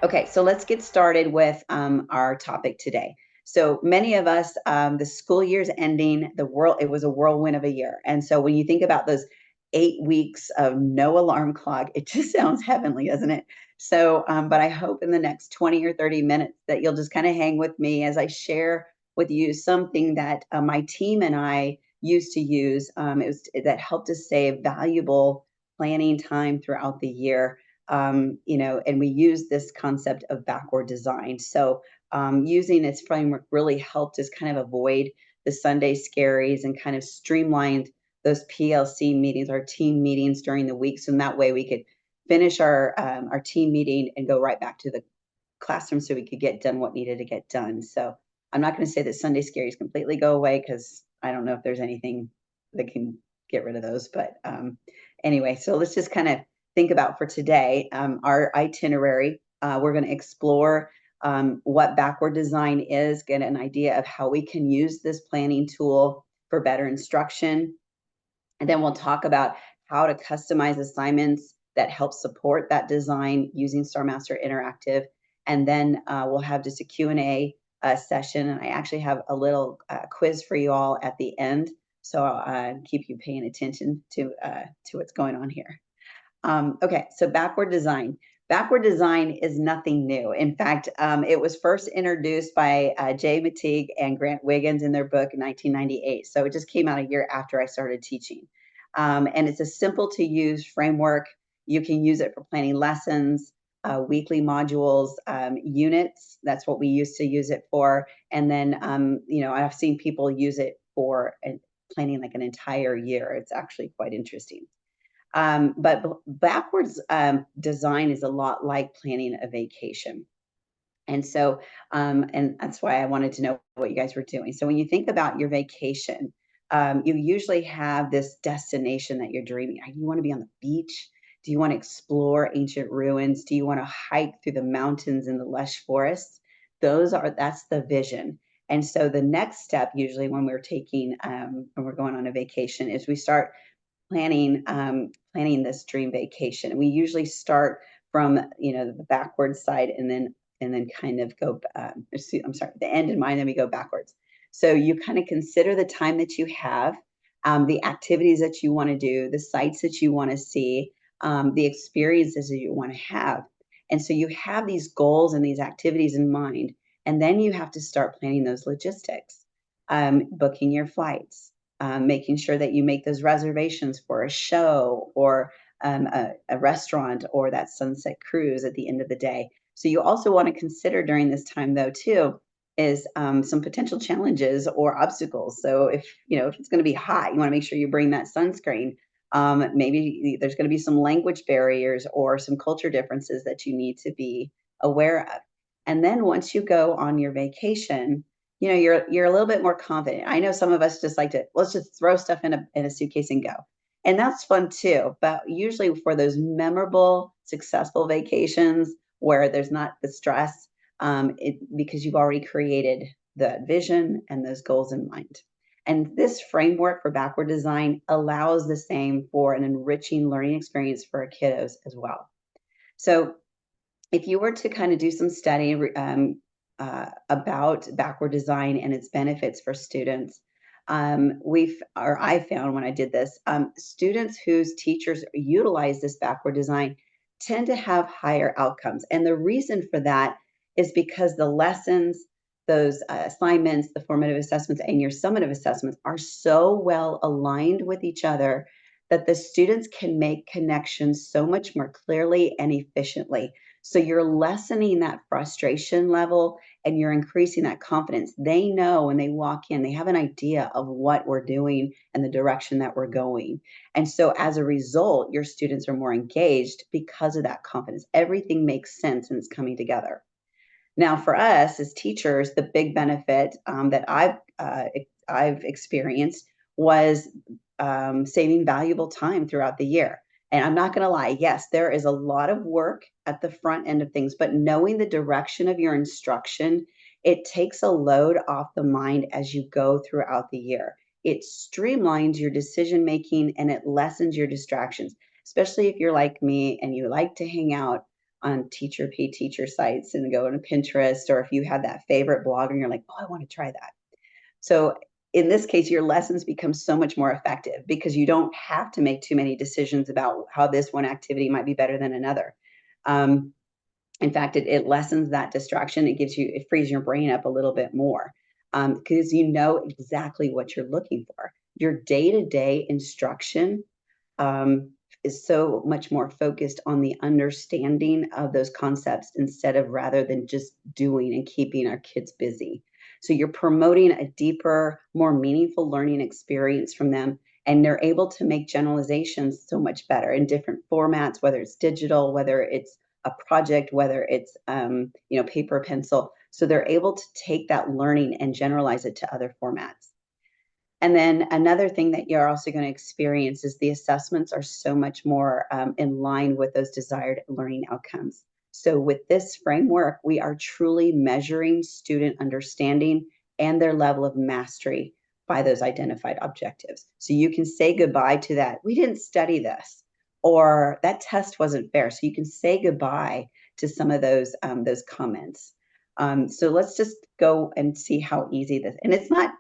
Okay, so let's get started with our topic today. So many of us, the school year's ending, it was a whirlwind of a year. And so when you think about those 8 weeks of no alarm clock, it just sounds heavenly, doesn't it? So, but I hope in the next 20 or 30 minutes that you'll just kind of hang with me as I share with you something that my team and I used to use. That helped us save valuable planning time throughout the year. And we use this concept of backward design. So using this framework really helped us kind of avoid the Sunday scaries and kind of streamlined those PLC meetings, our team meetings during the week. So in that way we could finish our team meeting and go right back to the classroom so we could get done what needed to get done. So I'm not going to say that Sunday scaries completely go away because I don't know if there's anything that can get rid of those. But anyway, so let's just kind of think about for today our itinerary. We're going to explore what backward design is, get an idea of how we can use this planning tool for better instruction. And then we'll talk about how to customize assignments that help support that design using STAAR Master Interactive. And then we'll have just a Q&A session. And I actually have a little quiz for you all at the end. So I'll keep you paying attention to what's going on here. Okay, so backward design. Backward design is nothing new. In fact, it was first introduced by Jay Mateague and Grant Wiggins in their book in 1998. So it just came out a year after I started teaching. And it's a simple to use framework. You can use it for planning lessons, weekly modules, units. That's what we used to use it for. And then, I've seen people use it for planning like an entire year. It's actually quite interesting. But backwards design is a lot like planning a vacation. And so, and that's why I wanted to know what you guys were doing. So when you think about your vacation, you usually have this destination that you're dreaming. You want to be on the beach? Do you want to explore ancient ruins? Do you want to hike through the mountains and the lush forests? That's the vision. And so the next step, usually when we're going on a vacation, is we start planning this dream vacation. And we usually start from the backwards side and then kind of go. The end in mind, then we go backwards. So you kind of consider the time that you have, the activities that you want to do, the sites that you want to see, the experiences that you want to have. And so you have these goals and these activities in mind, and then you have to start planning those logistics, booking your flights, making sure that you make those reservations for a show or a restaurant or that sunset cruise at the end of the day. So you also want to consider during this time, though, too, is some potential challenges or obstacles. So if it's going to be hot, you want to make sure you bring that sunscreen. Maybe there's going to be some language barriers or some culture differences that you need to be aware of. And then once you go on your vacation, you're a little bit more confident. I know some of us just like to, let's just throw stuff in a suitcase and go. And that's fun too. But usually for those memorable, successful vacations where there's not the stress, because you've already created the vision and those goals in mind. And this framework for backward design allows the same for an enriching learning experience for our kiddos as well. So if you were to kind of do some study about backward design and its benefits for students, I found when I did this, students whose teachers utilize this backward design tend to have higher outcomes. And the reason for that is because the lessons, those assignments, the formative assessments, and your summative assessments are so well aligned with each other that the students can make connections so much more clearly and efficiently. So you're lessening that frustration level and you're increasing that confidence. They know when they walk in, they have an idea of what we're doing and the direction that we're going. And so as a result, your students are more engaged because of that confidence. Everything makes sense and it's coming together. Now, for us as teachers, the big benefit that I've experienced was saving valuable time throughout the year. And I'm not going to lie, yes, there is a lot of work at the front end of things, but knowing the direction of your instruction, it takes a load off the mind as you go throughout the year. It streamlines your decision making and it lessens your distractions, especially if you're like me and you like to hang out on teacher pay teacher sites and go to Pinterest, or if you have that favorite blog and you're like, oh, I want to try that. So in this case, your lessons become so much more effective because you don't have to make too many decisions about how this one activity might be better than another. In fact, it lessens that distraction. It frees your brain up a little bit more because you know exactly what you're looking for. Your day-to-day instruction um, is so much more focused on the understanding of those concepts instead of rather than just doing and keeping our kids busy. So you're promoting a deeper, more meaningful learning experience from them, and they're able to make generalizations so much better in different formats, whether it's digital, whether it's a project, whether it's paper, pencil. So they're able to take that learning and generalize it to other formats. And then another thing that you're also going to experience is the assessments are so much more in line with those desired learning outcomes. So with this framework, we are truly measuring student understanding and their level of mastery by those identified objectives. So you can say goodbye to that, we didn't study this, or that test wasn't fair. So you can say goodbye to some of those comments. So let's just go and see how easy this, and it's not,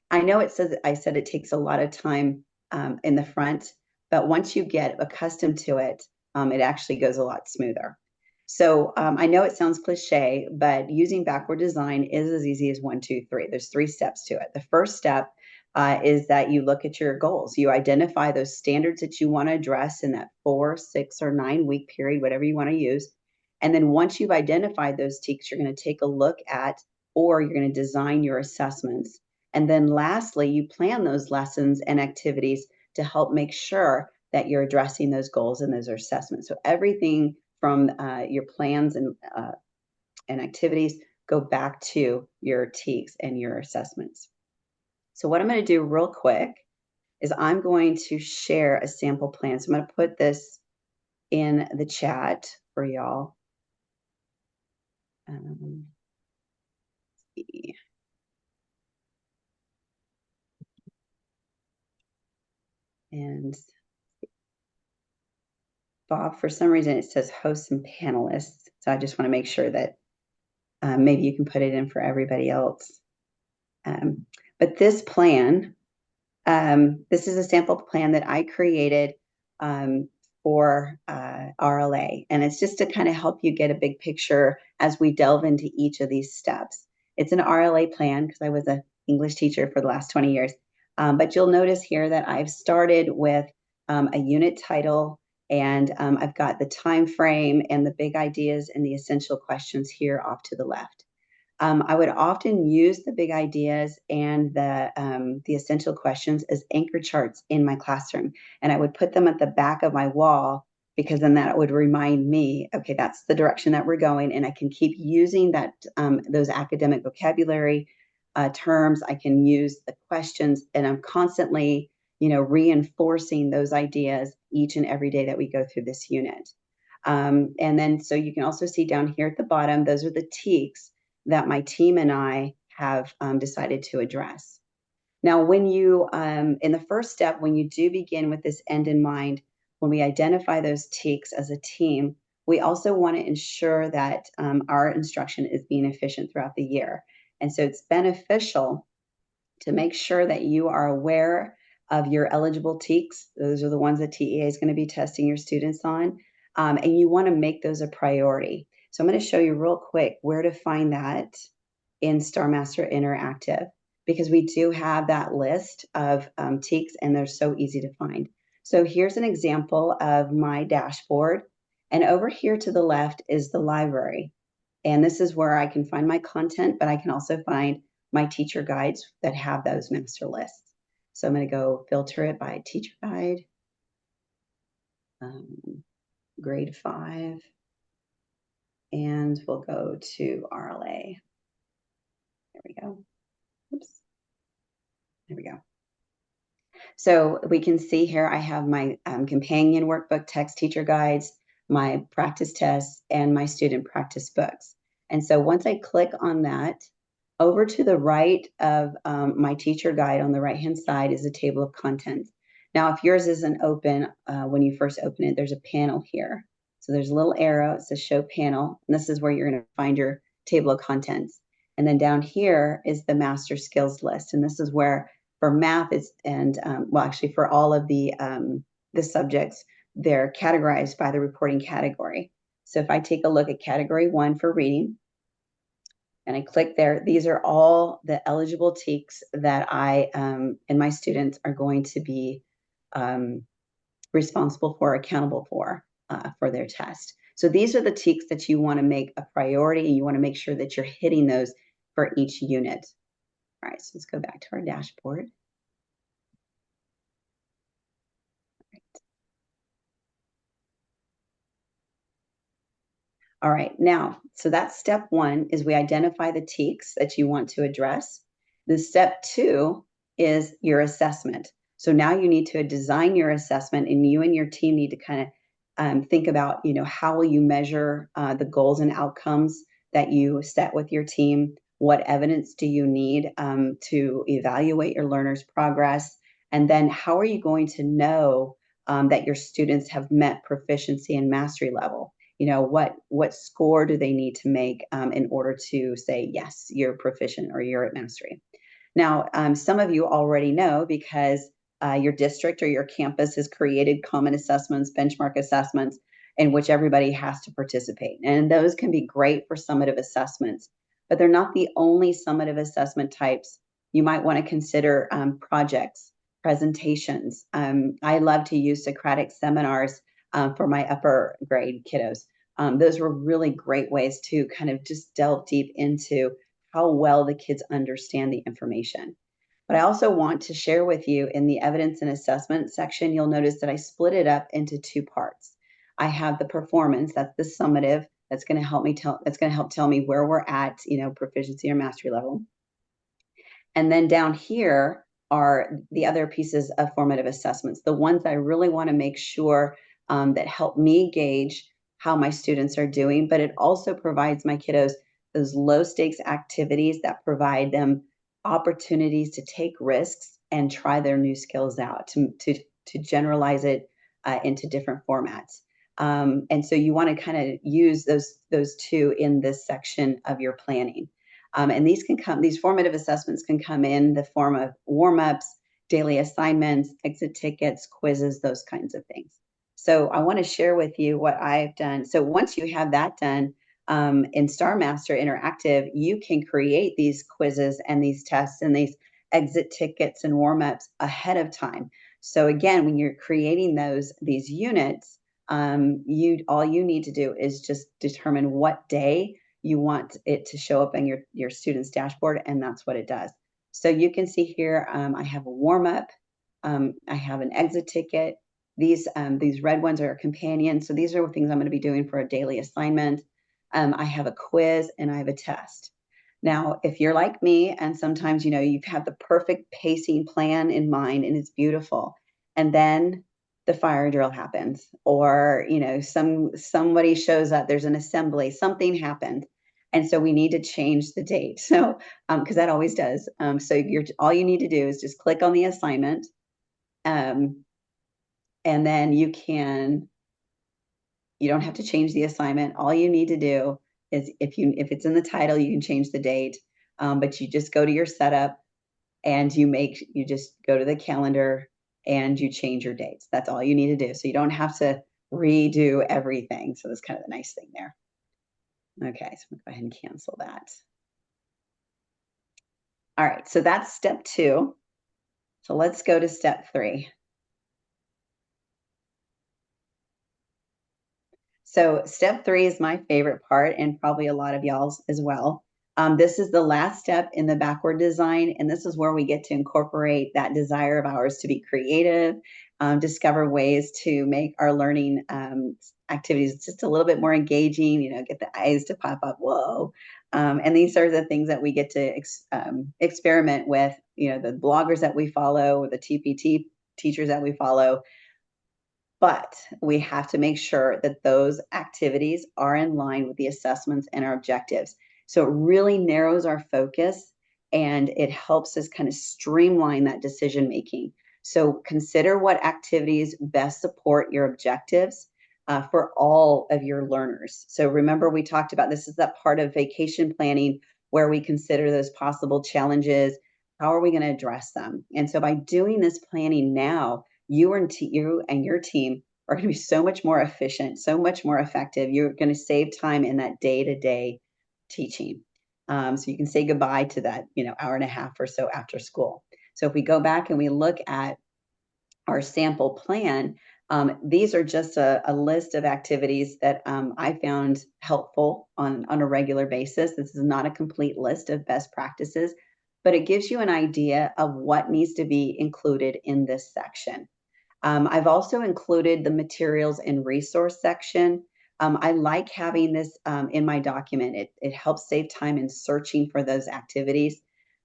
I know I said it takes a lot of time in the front, but once you get accustomed to it, it actually goes a lot smoother. So I know it sounds cliche, but using backward design is as easy as 1, 2, 3. There's 3 steps to it. The first step is that you look at your goals. You identify those standards that you want to address in that 4, 6, or 9-week period, whatever you want to use. And then once you've identified those TEKs, you're going to take a look at, or you're going to design your assessments. And then lastly, you plan those lessons and activities to help make sure that you're addressing those goals and those assessments. So everything from your plans and activities go back to your TEKs and your assessments. So what I'm going to do real quick is I'm going to share a sample plan. So I'm going to put this in the chat for y'all. And Bob, for some reason, it says hosts and panelists. So I just want to make sure that maybe you can put it in for everybody else. But this plan, this is a sample plan that I created for RLA. And it's just to kind of help you get a big picture as we delve into each of these steps. It's an RLA plan because I was an English teacher for the last 20 years. But you'll notice here that I've started with a unit title, and I've got the time frame and the big ideas and the essential questions here off to the left. I would often use the big ideas and the essential questions as anchor charts in my classroom, and I would put them at the back of my wall because then that would remind me, okay, that's the direction that we're going, and I can keep using that those academic vocabulary terms. I can use the questions, and I'm constantly, reinforcing those ideas each and every day that we go through this unit. And then, so you can also see down here at the bottom, those are the TEKs that my team and I have decided to address. Now, when you, in the first step, when you do begin with this end in mind, when we identify those TEKs as a team, we also want to ensure that our instruction is being efficient throughout the year. And so it's beneficial to make sure that you are aware of your eligible TEKs. Those are the ones that TEA is going to be testing your students on. And you want to make those a priority. So I'm going to show you real quick where to find that in STAAR Master Interactive, because we do have that list of TEKs and they're so easy to find. So here's an example of my dashboard. And over here to the left is the library. And this is where I can find my content, but I can also find my teacher guides that have those master lists. So I'm going to go filter it by teacher guide, grade 5, and we'll go to RLA. There we go. Oops. There we go. So we can see here I have my companion workbook text teacher guides, my practice tests, and my student practice books. And so once I click on that, over to the right of my teacher guide on the right-hand side is a table of contents. Now, if yours isn't open when you first open it, there's a panel here. So there's a little arrow, it says show panel, and this is where you're going to find your table of contents. And then down here is the master skills list. And this is where for math is, and well, actually for all of the subjects, they're categorized by the reporting category. So if I take a look at category 1 for reading, and I click there, these are all the eligible TEKS that I and my students are going to be responsible for, accountable for their test. So these are the TEKS that you want to make a priority, and you want to make sure that you're hitting those for each unit. All right, so let's go back to our dashboard. All right, now, so that's step 1 is we identify the TEKS that you want to address. The step 2 is your assessment. So now you need to design your assessment, and you and your team need to kind of think about, how will you measure the goals and outcomes that you set with your team? What evidence do you need to evaluate your learners' progress? And then how are you going to know that your students have met proficiency and mastery level? What score do they need to make in order to say, yes, you're proficient or you're at mastery? Now, some of you already know because your district or your campus has created common assessments, benchmark assessments, in which everybody has to participate. And those can be great for summative assessments, but they're not the only summative assessment types. You might want to consider projects, presentations. I love to use Socratic seminars for my upper grade kiddos. Those were really great ways to kind of just delve deep into how well the kids understand the information. But I also want to share with you in the evidence and assessment section, you'll notice that I split it up into 2 parts. I have the performance, that's the summative, that's going to help tell me where we're at, proficiency or mastery level. And then down here are the other pieces of formative assessments, the ones I really want to make sure that help me gauge how my students are doing, but it also provides my kiddos those low stakes activities that provide them opportunities to take risks and try their new skills out, to generalize it into different formats. And so you want to kind of use those 2 in this section of your planning. And these formative assessments can come in the form of warm-ups, daily assignments, exit tickets, quizzes, those kinds of things. So I want to share with you what I've done. So once you have that done, in STAAR Master Interactive, you can create these quizzes and these tests and these exit tickets and warm-ups ahead of time. So again, when you're creating these units, all you need to do is just determine what day you want it to show up in your student's dashboard, and that's what it does. So you can see here, I have a warm-up, I have an exit ticket. These red ones are a companion. So these are things I'm going to be doing for a daily assignment. I have a quiz and I have a test. Now, if you're like me, and sometimes, you have the perfect pacing plan in mind and it's beautiful, and then the fire drill happens, or, somebody shows up, there's an assembly, something happened. And so we need to change the date. So, because that always does. So all you need to do is just click on the assignment. And then you don't have to change the assignment. All you need to do is if it's in the title, you can change the date, but you just go to your setup and you just go to the calendar and you change your dates. That's all you need to do. So you don't have to redo everything. So that's kind of the nice thing there. Okay, so I'm gonna go ahead and cancel that. All right, so that's step 2. So let's go to step 3. So step 3 is my favorite part, and probably a lot of y'all's as well. This is the last step in the backward design, and this is where we get to incorporate that desire of ours to be creative, discover ways to make our learning activities just a little bit more engaging, get the eyes to pop up, whoa. And these are the things that we get to experiment with, the bloggers that we follow, or the TPT teachers that we follow. But we have to make sure that those activities are in line with the assessments and our objectives. So it really narrows our focus and it helps us kind of streamline that decision making. So consider what activities best support your objectives. for all of your learners. So remember, we talked about this is that part of vacation planning where we consider those possible challenges. How are we going to address them? And so by doing this planning now, you and your team are going to be so much more efficient, so much more effective. You're going to save time in that day-to-day teaching. So you can say goodbye to that, hour and a half or so after school. So if we go back and we look at our sample plan, these are just a list of activities that I found helpful on a regular basis. This is not a complete list of best practices, but it gives you an idea of what needs to be included in this section. I've also included the materials and resource section. I like having this in my document. It helps save time in searching for those activities.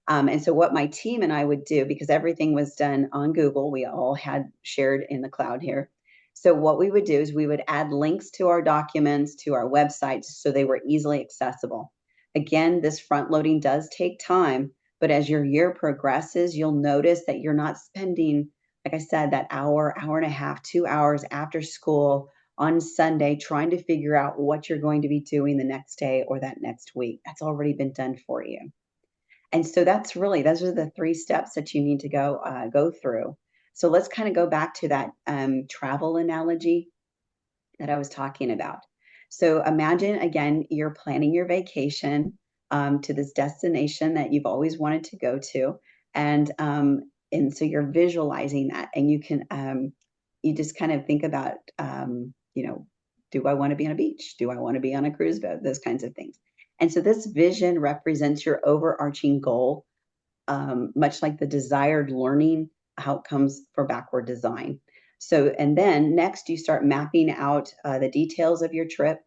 And so what my team and I would do, because everything was done on Google, we all had shared in the cloud here. So what we would do is we would add links to our documents, to our websites, so they were easily accessible. Again, this front loading does take time, but as your year progresses, you'll notice that you're not spending, like I said, that hour, hour and a half, 2 hours after school on Sunday trying to figure out what you're going to be doing the next day or that next week. That's already been done for you. And so those are the 3 steps that you need to go through. So let's kind of go back to that travel analogy that I was talking about. So imagine again, you're planning your vacation to this destination that you've always wanted to go to, and so you're visualizing that, and you just kind of think about, do I want to be on a beach? Do I want to be on a cruise boat? Those kinds of things. And so this vision represents your overarching goal, much like the desired learning outcomes for backward design. So, and then next you start mapping out the details of your trip.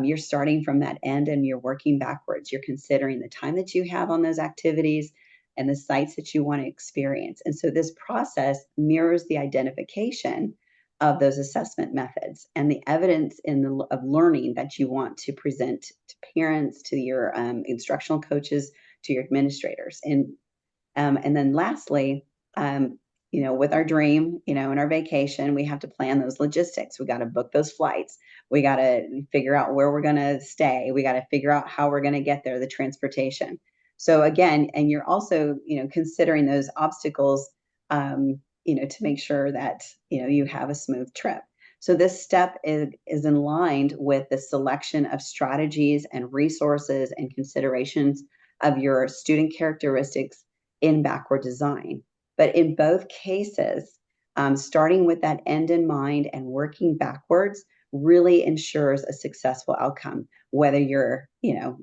You're starting from that end and you're working backwards. You're considering the time that you have on those activities and the sites that you want to experience. And so this process mirrors the identification of those assessment methods and the evidence of learning that you want to present to parents, to your instructional coaches, to your administrators. And then lastly, with our dream, and our vacation, we have to plan those logistics. We got to book those flights. We got to figure out where we're going to stay. We got to figure out how we're going to get there, the transportation. So again, and you're also, considering those obstacles, to make sure that, you have a smooth trip. So this step is in line with the selection of strategies and resources and considerations of your student characteristics in backward design. But in both cases, starting with that end in mind and working backwards really ensures a successful outcome, whether you're,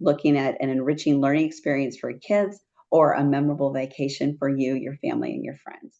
looking at an enriching learning experience for kids or a memorable vacation for you, your family, and your friends.